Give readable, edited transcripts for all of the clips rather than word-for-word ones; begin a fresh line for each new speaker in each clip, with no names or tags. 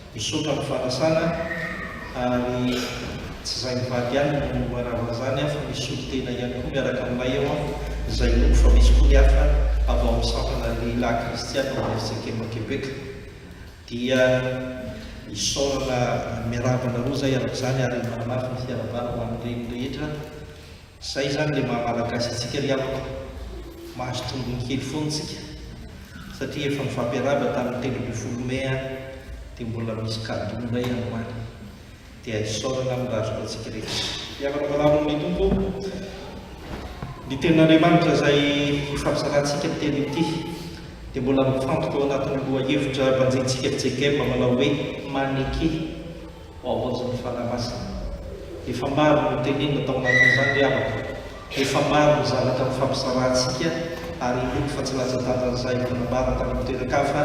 Misotra ny fanasana ary tsy izay mivady ihany no moarana zany fa misy olo tena ihany koa miaraka aminay eo izay loko fa misy koa ny hafa avy ao amin'ny sampana lehilahy kristiana ao amin'ny Tsekema Quebec dia isaorana miarabana roa zay araka izany ary manamafy ny fiaravana ho amin'ireny rehetra. Izay zany le maha-malagasy antsika riavaka mahazo tombony kely foana tsika satria efa mifampiaraba tamin'ny 13 May dia mbola misy kadony ray amany dia isaorana amin'ny razona antsika rehetra. Iavana malamo ny tompo ny tenin'Andriamanitra izay ifampizarantsika ny teny ity dia mbola mifantoka ao anatin'ny lohahevitra mpanjintsika Tsekema manao hoe maniky hoavozon'ny fanamasina. Efa maro no tenenina tao anatin'izany riavaka, efa maro ny zavatra mifampizarantsika ary loko fa tsy latsa-danja izay nanambara tamin'ny toeran-kafa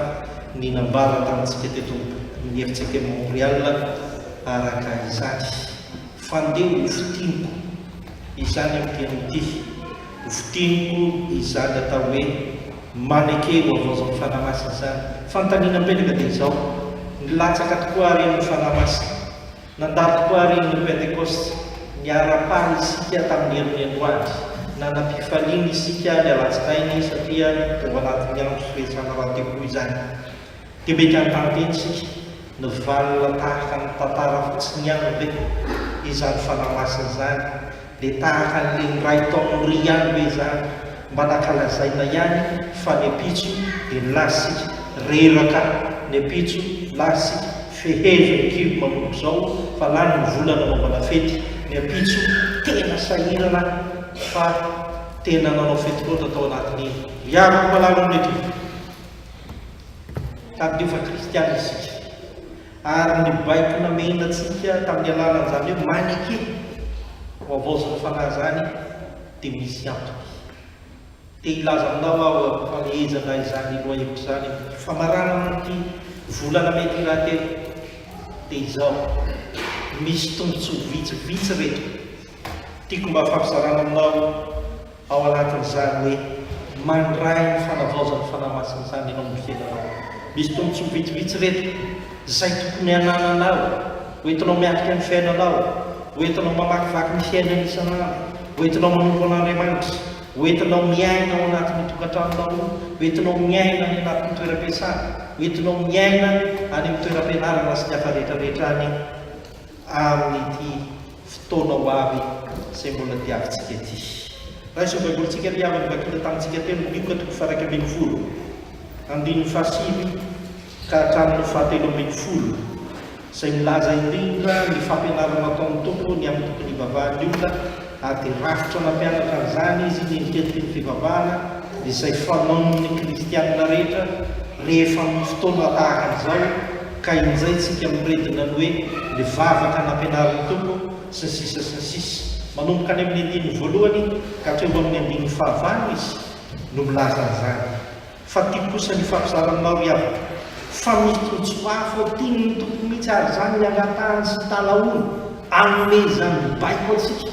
ny nambara tamintsika teto ny Tsekema Montréal araka izany fandeha ho fitiniko izany amin'ny teny ity fitiniko izany atao hoe maneke hoavozon'ny fanamasina izany. Fanontaniana mipetaka dia izao nilatsaka tokoa ary ny fanamasina nandalo tokoa ary ny Pentecoste niara-paly isika tamin'ny herin'ny androany nanam-pifaliana isika ny alatsinainy satria teo anatin'ny andro firesana rahateo izany dia mety anontany isika ny valina tahaka ny tantara fotsiny ihany be izany fanamasina izany dia tahaka n'le ray taon'ny ry ihany be izany mba nankalazaina ihany fa ny apitso dia nilasika reraka ny apitso lasika fehezony kibo manompo zao fa lany ny volana mambana fety ny apitso tena sahirana fa tena nanao fety loatra tao anatin'ny iaroko malalo mety tamin'ny efa kristiana isika ary ny baiko namena antsika tamin'ny alalan'izany hoe maniky hoavozon'ny fanahy zany dia misy antoky dia ilaza aminao aho fanehezana izany lohahevitra izany famarana n'ity volana mety rahatelo dia izao misy tombotsoa vitsivitsy reto tiako mba fampizarana aminao ao anatin'izany hoe mandray ny fanavaozan'ny fanamasina izany ianao mifiainanao. Misy tombotsoa vitsivitsy reto izay tokony hanananao hoentinao miatrika ny fiainanao, hoentinao mamakivaky ny fiainana isanandro, hoentinao manompo an'Andriamanitra, hoentinao miaina ao anatin'ny tokantranonao, hoentinao miaina any anatin'ny toeram-piasana, hoentinao miaina any amin'ny toeram-pianarana sy ny hafa rehetrarehetra any amin'ity fotoana ho avy izay mbola diavintsika ity. Raha iso baibolitsika riavany vakina tamintsika telo mioka toko faraka 10 andininy fahasivy ka hatramin'ny 7 izay milaza indrindra ny fampianarana ataon'ny tompo ny amin'ny tokony hivavahany olona ary dia rafitra nampianatra an'izany izy ny endriketiky ny fivavahana izay fanaon'ny kristianina rehetra rehefa amin'ny fotoana tahaka an'izao ka inzay tsika miredina ny hoe ny vavaka nampianaran'ny tompo sy ny sisa manomboka any amin'ny andininy voalohany ka hatreo amin'ny andininy fahavalo izy no milaza an'izany fa tia kosa ny fampizaranao ry avaka fa misy tontsoafo tiany ny tompoko mihitsy ary zany ny angatahany sy talaony anome zany mibaiko atsika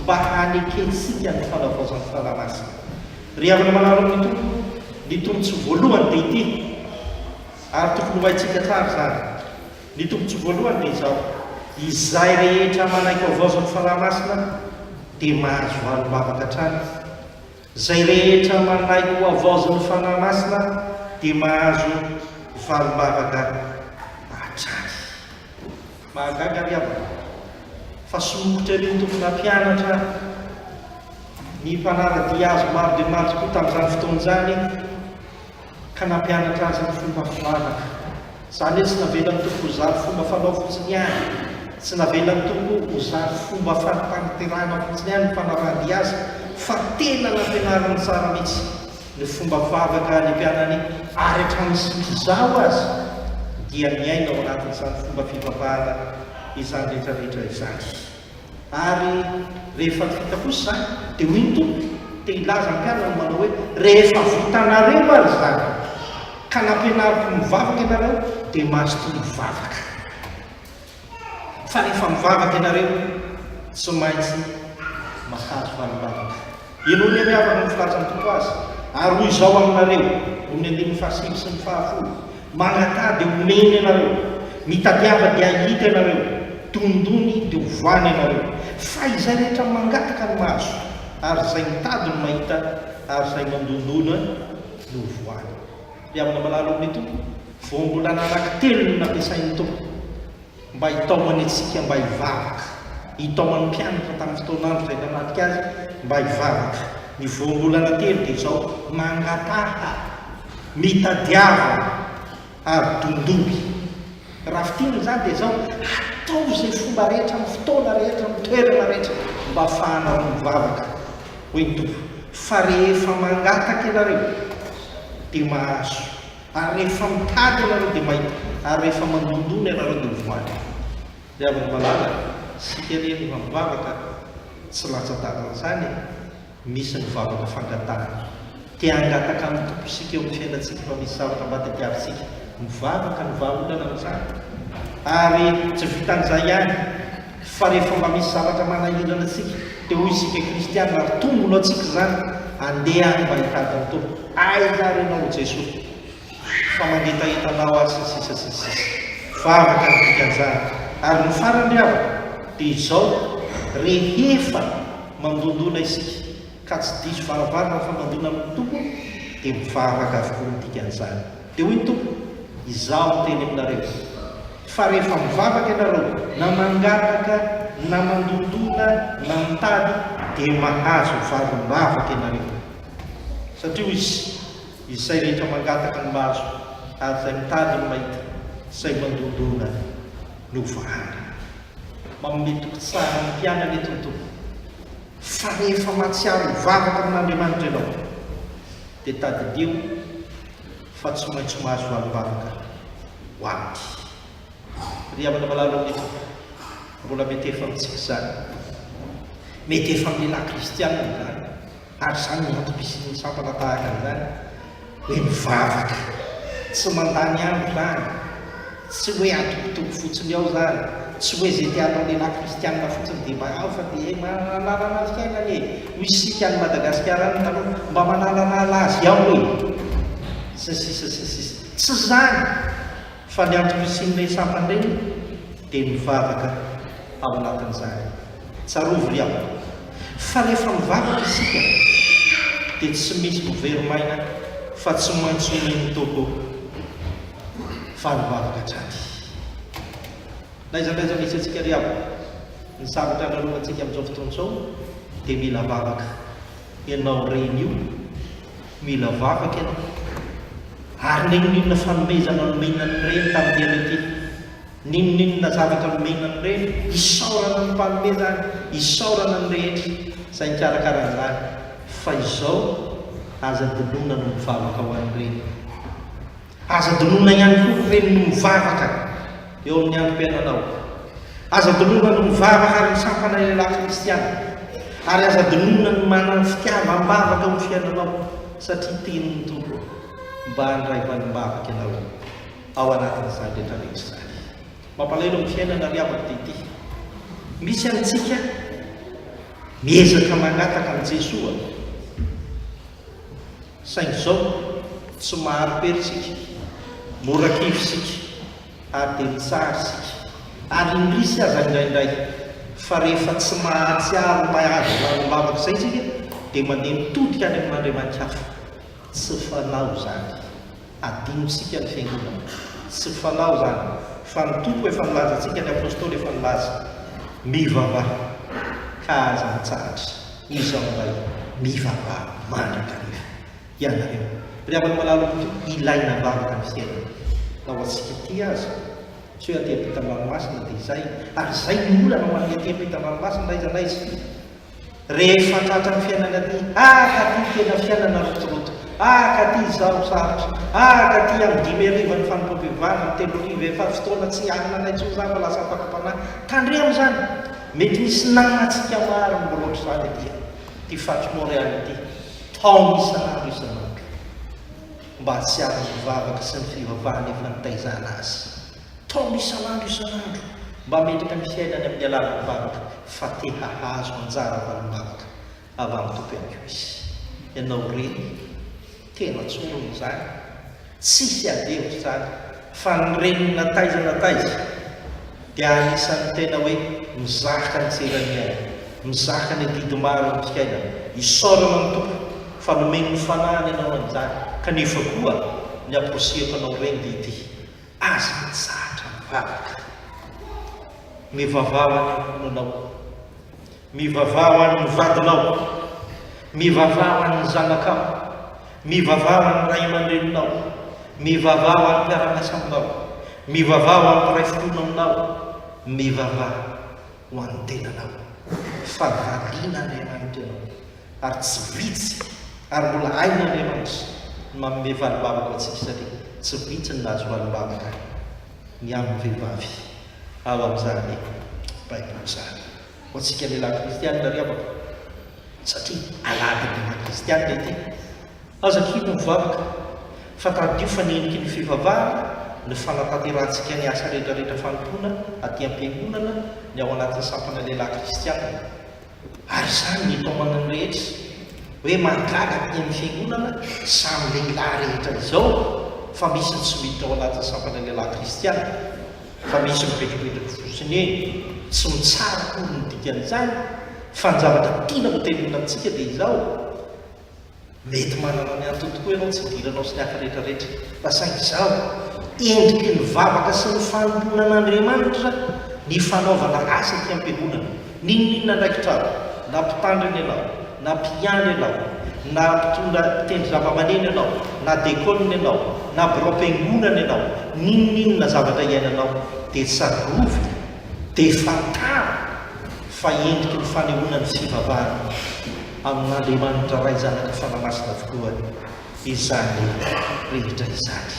mba haneketsika ny fanavaozan'ny fanamasina ry havana manaro amin'ny tompo ny tombontso voalohany dia ity ary tokony hohaitsika tsara zany ny tombontso voalohany dia izao izay rehetra manaiky avaozan'ny fanamasina dia mahazo valom-bavaka hatrany izay rehetra manaiky ho avaozan'ny fanamasina dia mahazo valom-bavaka hatrany mahagaga ry havana fa somokotra ireo tompona mpianatra ny mpanaradia azo maro dia maro tokoa tamin'izany fotoan'izany ka nampianatra azy ny fomba fivavaka izany hoe tsy navelan'ny tompo ho zary fomba fanao fotsiny ihany tsy navelan'ny tompo ho zary fomba fantanterana fotsiny ihany ny mpanaradia azy fa tena nampianarany tsara mihitsy ny fomba fivavaka ny mpianany ary hatramin'izao azy dia miaina ao anatin'izany fomba fivavahana izany rehetrarehetra izany ary rehefa vita kosa zany dia hoy ny tompo dia ilaza ny mpianany manao hoe rehefa vitanareo ary zany ka nampianariko mivavaka ianareo dia mahazo toy mivavaka fa rehefa mivavaka ianareo tsy maintsy mahazo valom-bavaka ianao ny miavaka ny filaza ny tompo azy ary hoy izao aminareo amin'ny andininy fahasivy sy ny fahafolo magnatady omeny ianareo mitadiava dia ahita ianareo tondony dia hovoany ianareo fa izay rehetra mangataka ny maso ary izay mitady no mahita ary izay mandondona no hovoany ry amina malalo amin'ny tompo voambolana anankitelo no nampiasain'ny tompo mba hitaomany atsika mba hivavaka hitaomany mpianatra tamin'ny fotoanandro izay nanatika azy mba hivavaka ny voambolana telo dia izao mangataha mitadiava ary dondoby raha fitiny zany dia izao atao izay fomba rehetra amin'ny fotoana rehetra amin'ny toerana rehetra mba ahafahanao mivavaka hoe ny tompo fa rehefa mangataka ianareo dia mahazo ary rehefa mitady ianareo dia mahita ary rehefa mandondona ianareo dia mivoany dia avy ny malala sika re rehefa mivavaka tsy latsa-dalana zany misy ny vavaka fangatahana tia angataka amin'ny tompo sika eo amin'ny fiainantsika fa misy zavatra mba tadiavintsika mivavaka ny vahaolana amin'izany ary tsy vitan'izay ihany fa rehefa mba misy zavatra manahirana atsika dia hoy isika kristianina ary tombolo atsika zany andeha any mba hitady ny tompo aiza renao jesosy fa mangetahitenao azy sisasisisa vavaka ny dikan'izany ary ny farany avaka dia izao rehefa mandondona isika ka tsy diso varavarana fa mandona amin'ny tompo dia mivavaka avokoa ny dikan'izany dia hoy ny tompo izaho teny aminareo fa rehefa mivavaka ianareo na mangataka na mandondona na mitady dia mahazo valom-bavaka ianareo satria izy izay rehetra mangataka ny mahazo ary izay mitady ny mahita izay mandondona no vahana mametoko tsara ny mpianana eto ny tompo fa rehefa matsiaro mivavaka amin'Andriamanitra ianao dia tadidio fa tsy maintsy mahazo valom-bavaka ho aminy ry amana malalo amin'ny tompo mbola mety efa amintsika zany mety efa amin'ny lehilahy kristianina zany ary zany ny antom-pisian'ny sampana tahaka an'izany hoe mivavaka tsy mandany andro zany tsy hoe atokotoko fotsiny ao zany tsy hoe zay tianao lehilahy kristianina fotsiny dia mba ao fa dia manalana azy fiainany e misy sika any Madagasikara any taloha mba manalanala azy ao hoe sisisa tsy zany fa ny antom-pisian'ilay sampany reny dia mivavaka ao anatin'izany tsarovy ry aho fa rehefa mivavaka isika dia tsy misy miveromaina fa tsy maintsy omeny tompo valom-bavaka hatrany naizanaiza misy atsika ry aho ny zavatra nalovantsika amin'izao fotoana izao dia mila vavaka ianao reny io mila vavaka ianao ary ninonina fanomezana nomenany reny tamin'ny diana ity ninonina zavatra nomenany reny isaorana ny mpanomezany isaorana ny rehetra izay nikarakaran'izany fa izao aza donona no mivavaka ho any reny aza donona ihany koa reny no mivavaka eo amin'ny androm-piainanao aza donona no mivavaka ary ny sampana lehilahy kristiana ary aza dinona ny manany fitiavam-bavaka amin'ny fiainanao satria teniny tompo mba handray vanim-bavaka ianao ao anatin'izany rehetrarehetra izany. Mampalahelo amin'ny fiainana ry havako dia ity, misy amintsika miezaka magnataka amin'ny Jesosy saingy izao tsy maharo-pery isika, mora-kivy isika ary dia mitsara isika ary indrisy aza indraindray fa rehefa tsy mahatsiaro mahazo vanim-bavaka izay isika dia mandeha mitodika any amin'Andriamanitra hafa. Tsy fanao zany, adino isika ny fiangonana, tsy fanao zany fa ny tompo efa nilaza antsika, ny apôstôly efa nilaza mivavaha ka aza mitsaratra, izy amin'ilay mivavaha mandrakariva ianareo. Ry havana malalo ilaina vavaka ny fiainana lao antsika ty azy tsy hoe aty-pita ranomasina dia izay, ary izay ny olana man'ny aty-pita ranomasina raiza naiza rehefa tratra ny fiainana ty ka ty tena fiainana rotoroto, ka ty izao sarotra, ka ty amin'ny 5 ny fanompoam-pivavana, 3 efa fotoana tsy anina naitso zany fa lasa afaka-panahy tandremo zany. Mety misy namatsika maro miboloatra zany aty ty fatrimoriany ity, tao isan'andro isan'andro mba tsy ary mivavaka sy ny fivavahana efa nitaizana azy, tao isan'andro isan'andro mba metraka ny fiainany amin'ny alalan'ny vavaka fa te hahazo anjara valim-bavaka avy amin'ny tompo ihany koa izy. Ianao reny tena tsorony zany, tsisy adevitra zany fa ny reny nataiza dia anisan'ny tena hoe mizaka ny tserany, mizaka ny didy maro amin'ny fiainana, isaorana ny tompo fa nomeny ny fanahany ianao an'izany. Kanefa koa ny aposiako anao reny dia ity, aza mitsahatra mivavaka, mivavaha ho an'ny anao, mivavaha ho an'ny vadinao, mivavaha ho an'ny zanakao, mivavaha ho an'ny ray aman-dreninao, mivavaha ho an'ny mpiara-miasa aminao, mivavaha ho an'ny mpiray fitona aminao, mivavaha ho an'ny tenanao. Fa valiana Andriamanitra ianao ary tsy vitsy ary mbola haina Andriamanitra manome valim-bavaka ho antsika satria tsy vitsy ny nahazo valim-bavaka ny amin'ny vehivavy ao amin'izany Baiboly izany. Ho antsika lehilahy kristianina ry havako satria alaladina kristianina ity, aza kino mivavaka fa tadio fa nieniky ny fivavahana, ny fanatanterantsika ny asa rehetrarehetra fanompoana aty am-piangonana ny ao anatin'ny sampana lehilahy kristianina. Ary izany ny tao manany rehetra hoe mahagaga aty amin'ny fiangonana samy lehilahy rehetra izao, fa misy ny tsy miditra ao anatin'ny sampana lehilahy kristianina, fa misy mipetropetraka fosiny eny, tsy mitsara kory ny dikan'izany fa ny zavatra tiana ho tenona amintsika dia izao. Mety manana ny antony tokoa ianao tsy idiranao sy ny hafa rehetrarehetra, fa saingy izao endriky ny vavaka sy ny fanompoana an'Andriamanitra ny fanaovana asa aty am-piangonana. Ninona ndraikitrao, na mpitandrina ianao, na mpiandry ianao, na mpitondra mpitendry zava-maneno ianao, na dekonina ianao, na biro-piangonana ianao, ninona zavatra iainanao dia tsarovina, dia fantara fa endriky ny fanehoana ny fivavahana amin'Andriamanitra ray zanaka fanamasina avokoa izany rehetra izany.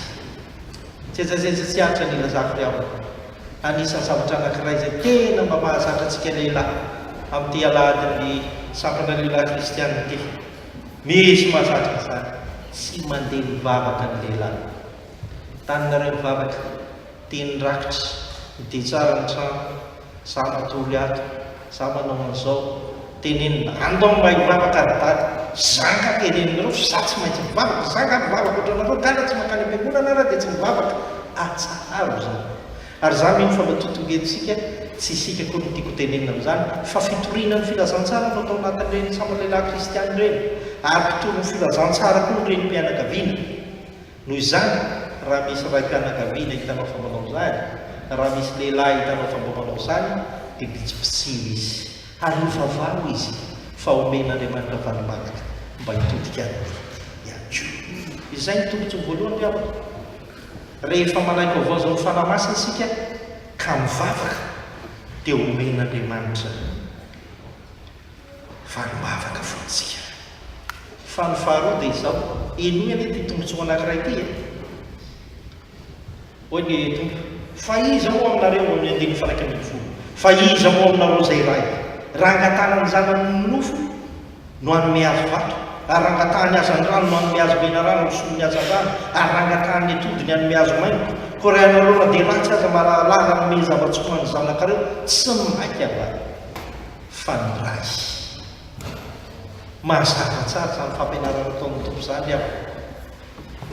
Tsejajeja tsy ahatra ny lazako ry ao, anisan'ny zavatra anankiray izay tena mba mahazatra antsika lehilahy amin'ity aladin'ny sampana lehilahy kristianina ity, misy mahazatra izany, tsy mandeha mivavaka ny lehilahy. Taninareo mivavaka, teny rakitra, dia tsara ny trano, za matoly ato, za manao an'izao, tenenina andao mba hivavaka ary dady, zanga teneninareo fa za tsy maintsy mivavaka, zanga mivavaka ohatranareo gana tsy makany am-piangonana ara dia tsy mivavaka, atsaharo zany. Ary za mino fa matotongetisika tsy isika koa no tiako tenenina amin'izany fa fitoriana ny filazantsara no atao anatin'ireny sampana lehilahy kristianina ireny, ary mpitoro ny filazantsara koa ny reny mpianakaviana. Noho izany raha misy ray mpianakaviana hitanao fa manao izany, raha misy lehilahy hitanao fa mba manao izany, dia pitsipitsiny izy ary mivavaho izy fa omen'Andriamanitra valim-bavaka mba hitodika ihany koa. Izay ny tombontsy voalohany ry havana. Rehefa manaiky avao zao ny fanamasina isika ka mivavaka dia omen'Andriamanitra valim-bavaka fotsika. Fa ny faharoa dia izao, inoy anie ty tombontsy anankiray ity e? Hoy ny tompo, fa iza moa aminareo amin'ny 1:1, fa iza moa aminareo izay ray? rangatana ny zanany nofo no anome azo vato, ary rangatany azo andrano no anome azo benarano somy azo andrano, ary rangatany atody ny anome azo mainko. Ko raha ianareo dia ratsy aza malalala nome zava-tsoany zanakareo tsy maiky ava fa ny ray mahazaka tsara zany fampianarana ataon'ny tompo zany aho.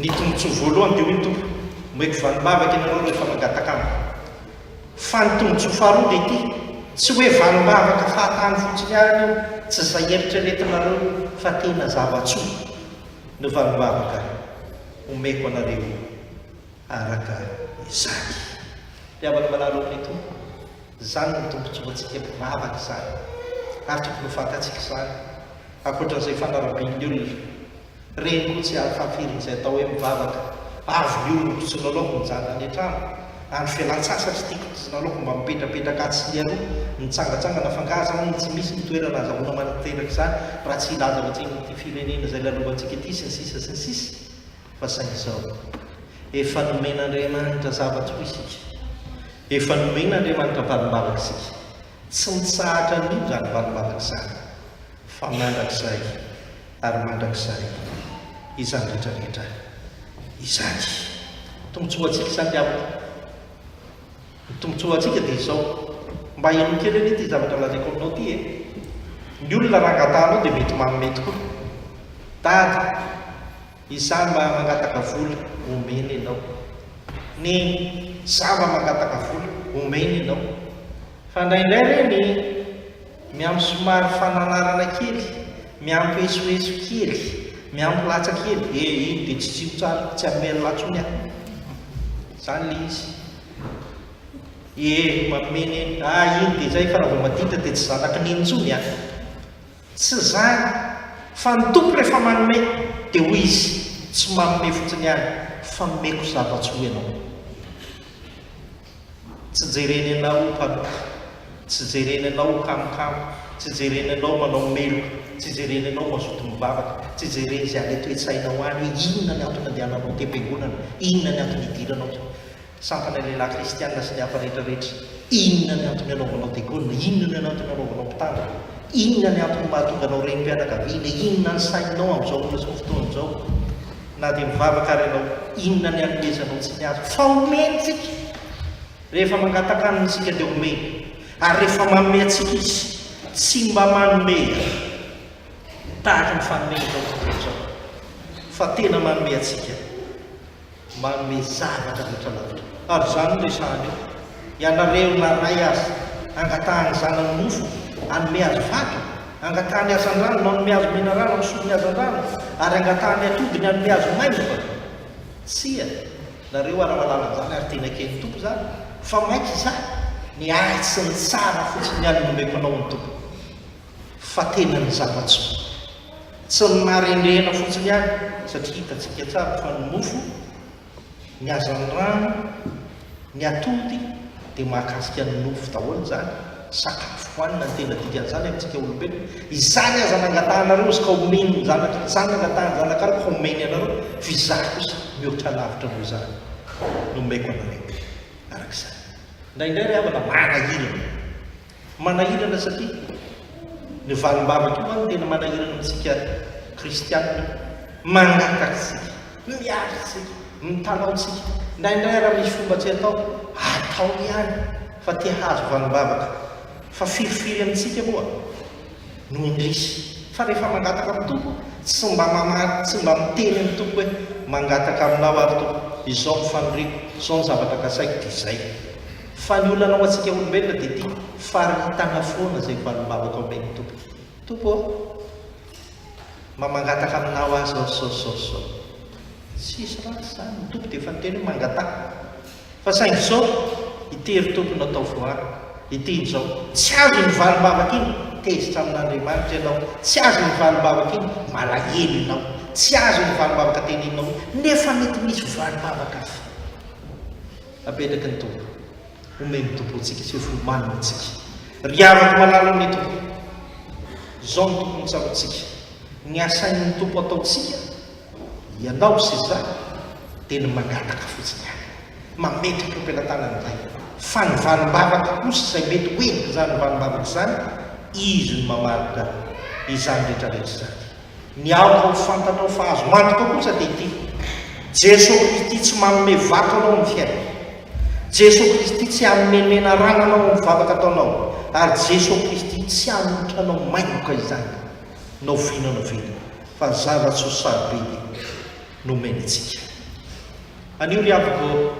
Ny tombotsoa voalohany dia hoe ny tompo meko valimbavaka ianareo rehefa mangataka amiko, fa ny tombotsoa faharoa dia ity tsy hoe valimbavaka fahatany fotsiny any io, tsy zay eritreretinareo fa tena zava-tsoa no valimbavaka omeko anareo araka izany. Tiavana manalo amin'ny tompo zany ny tombotsoantsika mpivavaka zany, ary tokony ho fantatsika izany. Ankoatran'izay fanarabian'ny olona reny koa tsy afafirin'izay atao hoe mivavaka avy ny olona kotsona laoko mijanany an-trano, ary fialan-tsasatra tiako kotsona laoko mba mipetrapetraka atsy ny aloha mitsangatsangana fangazana tsy misy ny toerana azahoana maniteraka izany raha tsy ilaza ohatsin'ity firenena izay lalovantsika ity sy ny sisa sy ny sisa. Fa saingy izao efa nomen'Andriamanitra zava-tsoa isika, efa nomen'Andriamanitra valimbavaka isika, tsy mitsahatra an'io zany valimbavaka izany fa mandrakizay ary mandrakizay izany rehetrarehetra izany. Tombotsoantsika izany avaka, ny tombotsoantsika dia izao, mba eno kely anie ity zavatra lazaiko aminao ity ny olona rangatanao dia mety manome tokoa. Dady izany mba mangataka vola omeny ianao, ny zava mangataka vola omeny ianao, fa indraindray reny miampy somary fananarana kely, miampy esoeso kely, miampy latsa kely, iny dia tsy tsiro tsara, tsy amely latsony aho zany le izy. Mameny iny dia zay fa raha vao madita dia tsy zanaky nintsony aho, tsy zany fa ny tompo rehefa manome dia hoy izy tsy manome fotsiny ihany fa momeko zava-tsoa ianao. Tsy jereny anao mpanoka, tsy jereny anao kamokamo, tsy jereny anao manao meloka, tsy jereny anao mazoto mivavaka, tsy jereny izay ale toe-tsainao any hoe inona ny antony andehananao te-piangonana, inona ny antony idiranao sampana lehilahy kristianina sy ny hafa rehetrarehetra, inona ny antony anaovanao diakonina, inona ny antony anaovanao mpitandra, inona ny antony mahatonga anao renim-pianakaviana, inona ny sainao amin'izao olona sy fotoan'izao, na dia mivavaka ary ianao, inona ny anomezanao tsy ny azo fa omeny tsika. Rehefa mangataka amintsika dia omeny, ary rehefa manome atsika izy tsy mba manome tahaka ny fanomeny zao tokotrao, fa tena manome atsika, manome zavatra rehetra lavitra. Ary zany no resahany io, ianareo na ray azy angatahany zanany nofo anome azo vato, angatahany azo an-drano no anome azo menarano misony azo an-drano, ary angatahany atody ny anome azo mainka. Tsia nareo ara-malalan'izany ary tena kely tompo zany, fa maiky izany ny ahy sy ny tsara fotsiny any nomeko anao ny tompo, fa tena ny zava-tsoa, tsy ny marendrena fotsiny ihany satria hitatsika tsara fa ny nofo, ny azan-drano, ny atody dia mahakasika ny nofo daholo zany, sakafo hoanina ny tena dikan'izany amintsika olombelona. Izany aza nangatahanareo izy ka omeny zanaka, izany nangatahany zanakareo ka omeny anareo, fa izaho kosa mihoatra lavitra noho izany nomeko anareo arak'izany. Indraindray ry havana manahirana satria ny valimbavaka io any tena manahirana amintsika kristianina, mangatakitsika, miaritsika, mitanaotsika. Indraindray raha misy fomba tsy atao ihany fa tia hazo valimbavaka, fa firifiry amintsika moa no indrisy. Fa rehefa mangataka amin'ny tompo tsy mba mamaly, tsy mba miteny amin'ny tompo hoe mangataka aminao ary tompo, izao mifaniriko, izao ny zavatra kasaiko dia izay. Fa ny olana ao antsika olombelona dia tia faritana foana izay valimbavaka omen'ny tompo. Tompo mangataka aminao azy zao tsisy ratsy zany, ny tompo dia efa niteny hoe mangataka. Fa saingy izao itery tompo natao voary, iteny izao tsy azo ny valimbavaka iny tezitra amin'Andriamanitra ianao, tsy azo ny valimbavaka iny malahelo ianao, tsy azo ny valimbavaka teneninao, nefa mety misy valimbavaka hafa. Apetraka ny tompo, omeny tompo antsika sy fomanina antsika, ry afaka malala amin'ny tompo. Izao ny tompo mitsarotsika, ny asain'ny tompo ataotsika ianao sy izaho dia ny mangataka fotsiny any, mametraka eo am-pelantanany iray. Fa ny valimbavaka kosa izay mety hoentika izany valimbavaka izany izy ny mamarika izany rehetrarehetra zany. Ny aoka ho fantanao fa azo mantoka kosa dia ity: Jesosy Kristy tsy manome vato anao amin'ny fiaina, Jesosy Kristy tsy hanomenena rana anao amin'ny vavaka ataonao, ary Jesosy Kristy tsy hanotra anao mainoka izany nao vinanao vina, fa zava-tsy ho sarobidy no menitsika. Anio ry avako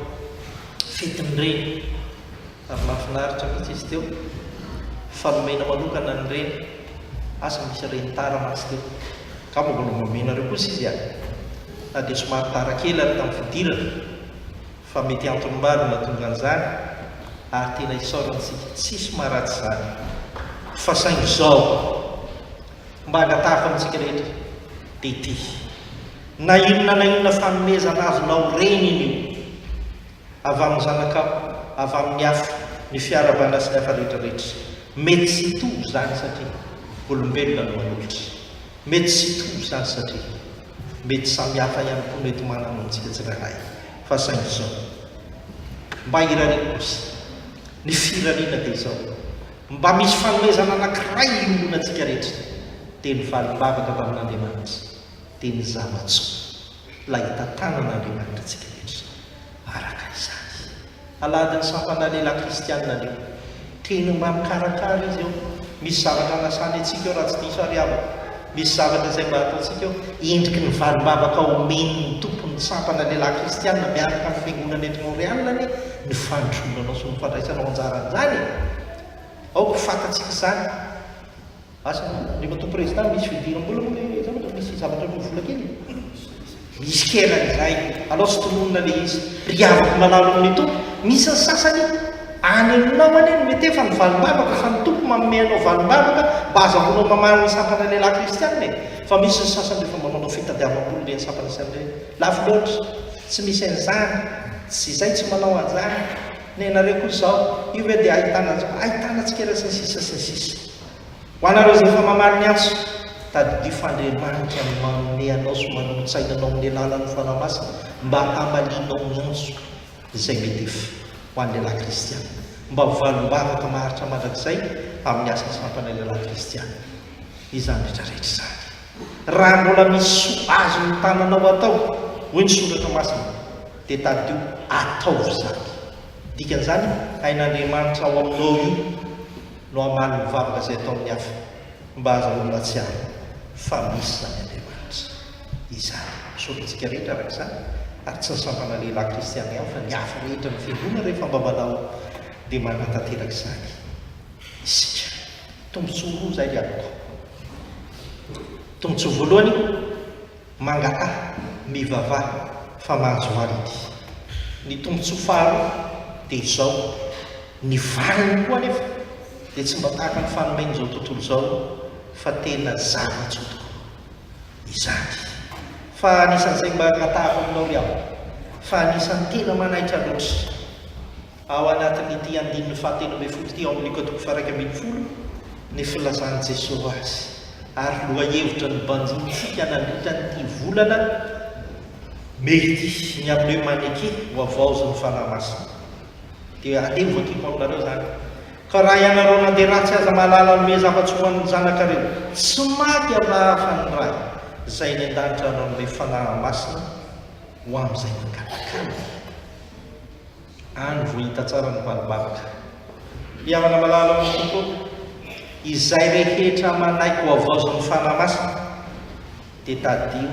fetiny reny, ary mahafinaritra mihitsy izy teo, falomena manokana ny reny, asa misy reny tara masy teo, ka mbola mamena reo kosa izy any, na dia somary tara kely ary tamin'ny fidirana, fa mety antony maro natonga an'izany, ary tena isaorantsika tsisy maharatsy zany. Fa saingy izao mba hangatahaka amintsika rehetra dia ity: na inona fanomezana azonao reny iny avy amin'ny zanakao, avy amin'ny hafa, ny fiarabana sy ny hafa rehetrarehetra, mety sy hitovy zany satria olombelona no manolotra, mety sy hitovy zany satria mety samy hafa ihany koa mety manana antsika tsirairay. Fa saingy izao mba hirariana kosa ny firariana dia izao: mba misy fanomezana anankiray iomonantsika rehetra, dia ny valim-bavaka avy amin'Andriamanitra, dia ny zava-tsoa la hitantanan'Andriamanitra antsika rehetra araka izany. Aladiny sampana lehilahy kristianina leo, tena mba mikarakara izy eo. Misy zavatra nasany antsika eo raha tsy diso ary avako, misy zavatra izay mba ataontsika eo endriky ny valim-bavaka omen'ny tompony sampana lehilahy kristianina miaraka amin'ny fiangonana eto Montréal ny fandronanao sy ny fandraisanao anjaran'izany. Aoko fantatsika izany. Asa ny matompo président misy fidiram-bola moa le zavatra, misy zavatra no vola kely, misy kela izay alao sy tononona le izy ry avako malalo amin'ny tompo. Misy ny sasany any aminao any mety efa ny valim-bavaka, fa ny tompo manome anao valim-bavaka mba azahoanao mamaly ny sampana lehilahy kristianina e. Fa misy ny sasany rehefa manao fitadiavam-bola le ny sampana isan'ireny lafo loatra, tsy misy an'izany, tsy izay tsy manao an'izany. Nenareo koa izao io hoe dia ahitana tsikera sy ny sisa sy ny sisa. Ho anareo izay efa mamaly ny antso, tadidio f'Andriamanitra ny manome anao sy manolotsainanao amin'ny alalan'ny fanahy masina mba hamalinao ny antso izay mety efa ho an'ny lehilahy kristiana, mba valim-bavaka maharitra mandrakizay amin'ny asa sampana lehilahy kristiana. Izany rehetrarehetra izany, raha mbola misy azo ny tananao atao hoy ny soratra masina, dia tadidio ataovy izany. Dikan'izany hain'Andriamanitra ao aminao io no hamaly ny vavaka izay atao amin'ny hafa mba azahoana tsiaro fa misy zany Andriamanitra. Izany misoratsika rehetra araka izany, ary tsy ny sampana lehilahy kristiana ihany fa ny hafa rehetra ny fiangonana rehefa mba manao dia manatanteraka izany. Isika tombontsoa roa izay riavako. Tombontsoa voalohany, mangataha mivavaha fa mahazo aridy. Ny tombontsoa faharoa dia izao: ny valiny koa anefa dia tsy mba tahaka ny fanomeny izao tontolo izao, fa tena zava-tsoa tokoa izany. Fa anisan'izay mba ngatahako aminao ry aho, fa anisan'ny tena manaitra loatra ao anatin'ity andininy fahatelo ambin'ny folo ity, ao amin'ny Luka 1:20, ny filazan'i Jesosy azy ary lohahevitra ny banjintsika nandritra nyity volana mety ny amin'ny maneke ho avaozy ny fanahy masina. Dia alevo akiko aminareo izany: ka raha ianareo nandeha ratsy aza mahalala nome zava-tsoa amin'ny zanakareo, tsy maty hafa ny ray izay ny an-danitra nanome fanahy masina ho amin'izay mangalakala. Any vao hita tsara ny valim-bavaka. Iavana malala amin'ny tompo, izay rehetra manaiky ho avaozy ny fanahy masina dia tadio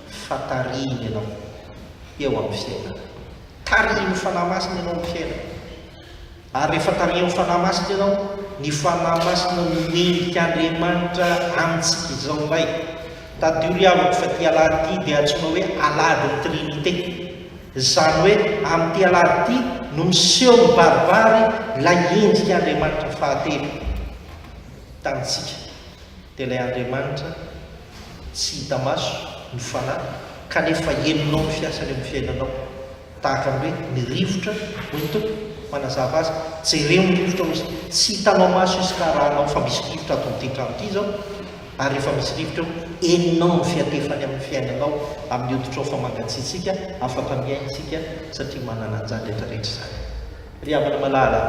fa tarihina ianao eo amin'ny fiainana. Tarihina ny fanahy masina ianao amin'ny fiainana, ary rehefa tarihina ny fanahy masina ianao, ny fanahy masina nomendrika Andriamanitra amintsika izao indray. Tadio ry havako fa ty alahady ity dia antsoina hoe aladin'ny Trinité. Izany hoe amin'ity alahady ity no miseho mibaribary ilay endrika Andriamanitra fahatelo tamintsika. Dia ilay Andriamanitra tsy hita maso ny fanahy, kanefa henonao ny fiasany amin'ny fiainanao, tahaka ny hoe ny rivotra hoy ny tompo manazava azy: jereo ny rivotra ozy, tsy hitanao maso izy ka rahanao fa misy rivotra ato amin'ity trano ity zao, ary rehefa misy rivotra heninao ny fiatefany amin'ny fiainanao amin'ny hoditra ao fa mangatsiatsika afaka miaintsika satria manana an'izany rehetrarehetra izany. Ry havana malala,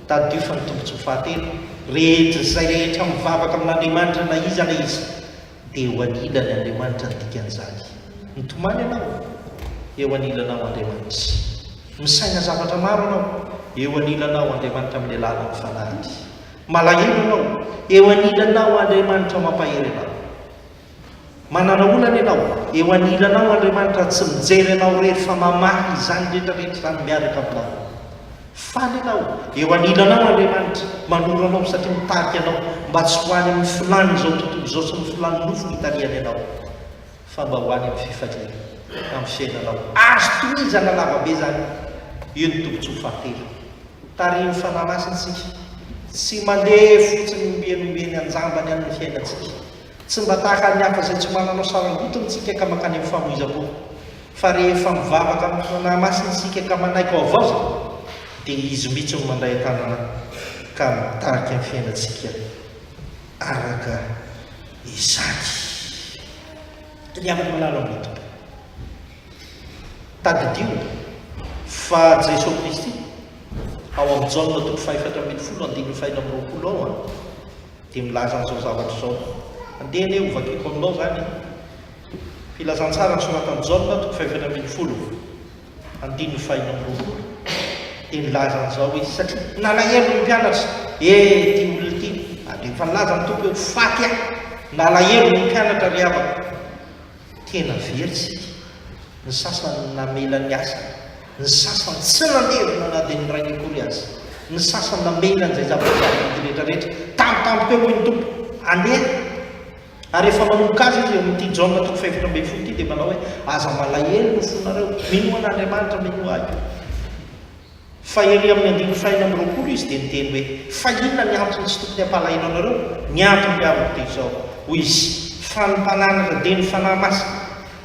tadio fa ny tombontsoa fahatelo rehetra zay rehetra mivavaka amin'Andriamanitra na iza na izy dia eo anilany Andriamanitra ny dikan'izany. Mitomany ianao eo anilanao Andriamanitra, misaina zavatra maro anao eo anilanao Andriamanitra amin'ny alalan'ny fanahiny, malahelo anao eo anilanao Andriamanitra mampahery anao, manana olana ianao eo anilanao Andriamanitra tsy mijery anao rery fa mamahy izany rehetrarehetra izany miaraka aminao. Faly ianao eo anilanao Andriamanitra manoro anao satria mitarika anao mba tsy ho any amin'ny filany izao tontolo izao sy ny filany nofo hitariany ianao, fa mba ho any amin'ny fifaliana amin'ny fiainanao. Azo tohizana lavabe zany. Io ny tombotsoa fahatelo. Tariny fanahy masina isika, tsy mandeha fotsiny ombienombeny anjambany amin'ny fiainantsika, tsy mba tahaka ny hafa izay tsy mananao sarangotiny tsika ka makany amin'ny famoizam-po, fa rehefa mivavaka amin'ny fanahy masina isika ka manaiky ao avao zany dia izy mihitsy no mandray tanana ka mitarika amin'ny fiainantsika araka izany. Ry afaka malala amin'ny tompo, tadidio fa Jesosy Kristy ao amin'ny Jaona toko 4:20 ao dia milaza an'izao zavatra izao. Andehany eo vakiko aminao zany filazantsara ny soratan'ny Jaona toko 4:20 dia milaza an'izao izy satria nalahelo ny mpianatra. Ty olona ty rehefa nilaza ny tompo eo faty aho, nalahelo ny mpianatra ry havaka. Tena very sika, ny sasany namela ny asa, ny sasany tsy nanderina na dia ny ray ny akory azy, ny sasany namela n'izay zavatra rehetrarehetra tampotampoka eo ny tompo andeha. Ary rehefa manomboka azy izy amin'ity Jaona toko 4:20 ity dia manao hoe aza malahelo no fonareo, minoan'Andriamanitra mino ahy. Fa ery amin'ny 9:20 izy dia niteny hoe fa inona ny antony tsy tokony hampalahelo anareo? Ny antony miavaka dia izao hoy izy: fanompananatra dia ny fanahy masina,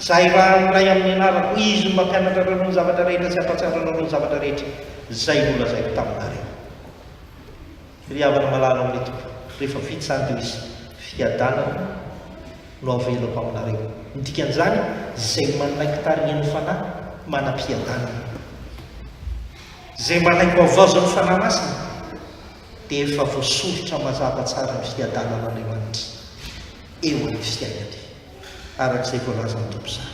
izay raha miray amin'ny anarako izy no mampianatra anareo ny zavatra rehetra sy hampatsara anareo ny zavatra rehetra izay nolazaiko taminareo. Ry havana malala amin'ny tompo, rehefa vita izany dia izy fiadanana no avelako aminareo. Ny dikan'izany izay manaiky tarian'ny fanahy manam-piadanana, izay manaiky vaovaoza ny fanahy masina dia efa voasolotra mazava tsara ny fiadanan'Andriamanitra eo amin'ny fiainany arak'izay voalazan'ny tompo izany.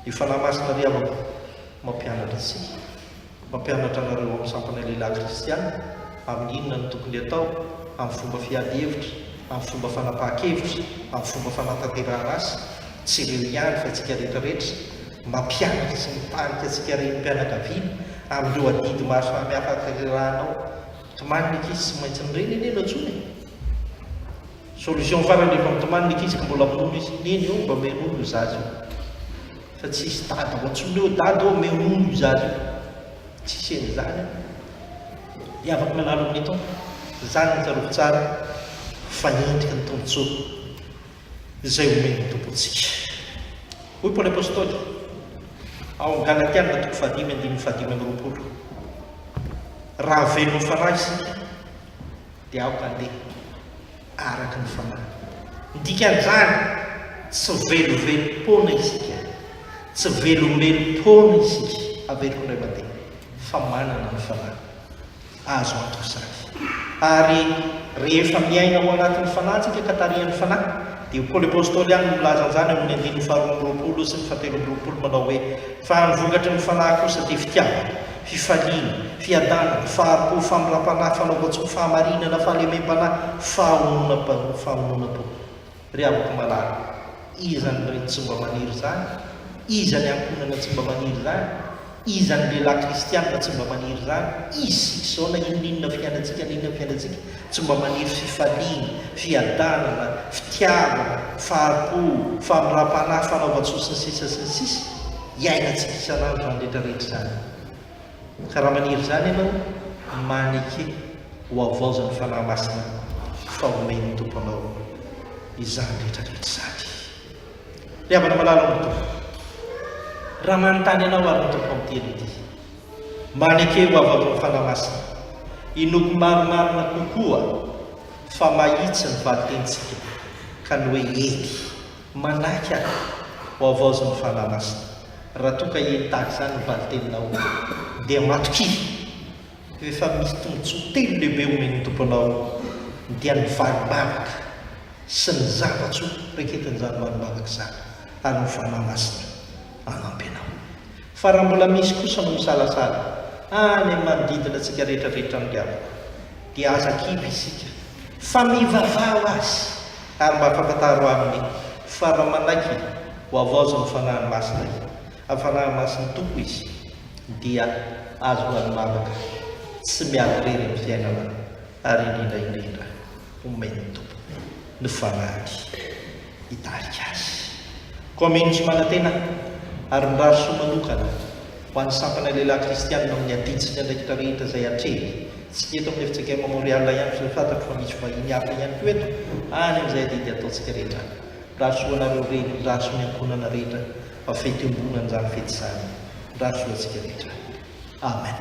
Io fanahy masina ry havako mampianatra isika, mampianatra anareo amin'ny sampana lehilahy kristiana amin'ny inona ny tokony atao amin'ny fomba fiady-hevitra, amin'ny fomba fanapahan-kevitra, amin'ny fomba fanatanterahana azy. Tsy ireo ihany fa tsika rehetrarehetra mampianatra sy mitarika antsika reny mpianakaviana amin'ireo adidy maro samihafa ankarahanao. Tomany ny ankizy tsy maintsy nireny eny elo antsony. Solution farany rehefa mitomany ny ankizy ka mbola minolo izy neny eo mba menolo zazy io, fa tsy isy dady ho antsony eo dady eo menolo zazy io, tsisy eny zany. Dia afaka malalo amin'ny tompo zany ny tsarovy tsara fa endrika ny tombotsoa izay omeny tompontsika. Hoy Paoly apôstôly ao amin'ny Galatiana toko 5:20, raha velon'ny fanahy isika dia aoka andeha araka ny fanahy. Ny dikan'izany tsy velovelom-pona isika, tsy velombelom-pona isika aveloko indray mandeha, fa manana ny fanahy azo antosany. Ary rehefa miaina ao anatin'ny fanahy tsika ka tarian'ny fanahy dia Paoly apôstôly ihany no milaza an'izany amin'ny 2:20 sy ny 7:20 manao hoe fa ny vokatry ny fanahy kosa dia fitiavana, fifaliana, fiadanana, faharo-po, famirampanahy, fanaovan-tsoa, fahamarinana, fahalemem-panahy, fahamononam-po. Ry havako malala, iza ny tsy mba maniry zany? Iza ny ankonana tsy mba maniry zany? Iza ny lehilahy kristianina tsy mba maniry zany? Isika izao na inonina fiainantsika tsy mba maniry fifaliana, fiadanana, fitiavana, faharo-po, famirampanahy, fanaovan-tsoa sy ny sisa. Iainantsika isan'andro zany rehetrarehetra zany. Ka raha maniry zany ianao, maniky ho avaozan'ny fanahy masina fa omeny tomponao izany rehetrarehetra zany. Ry havana malala amin'ny tompo, raha manontany ianao ary ny tompo amin'ny teny ity, maniky ho avaozan'ny fanahy masina, inoko maromarona kokoa fa mahitsy ny valitentsika ka ny hoe eny manaky ahy ho avaozan'ny fanahy masina. Raha toka eny tahaka izany ny valiteninao dia matoky efa misy tombotsoa telo lehibe omeny tomponao dia ny varibavaka sy ny zavatso reketin'izany varibavaka izany ary ny fanahy masina anampy anao. Fa raha mbola misy kosa no misalasala any amin'ny manodidina antsika rehetrarehetra ny diavoko dia aza kivy isika fa mivavao azy ary mba afankataro aminy fa raha manaiky ho avaozo ny fanahy masina afanahy masiny toko izy dia azo any mavaka tsy miady rery amin'ny fiainana ary indrindraindrindra omeny tompo ny fanahy hitarika azy. Koa mino sy manantena ary mirary soa manokana ho an'ny sampana lehilahy kristianina amin'ny aditsiny andraikitra rehetra izay atrely tsy eto amin'ny efitsika memoriala ihany fa fantako fa misy vahiny hafa ihany ko eto any amin'izay didy ataontsika rehetra. Raha soanareo reny, raha soa miankonana rehetra fa fety ombonana izany fety izany. Raha soa antsika rehetra. Amen.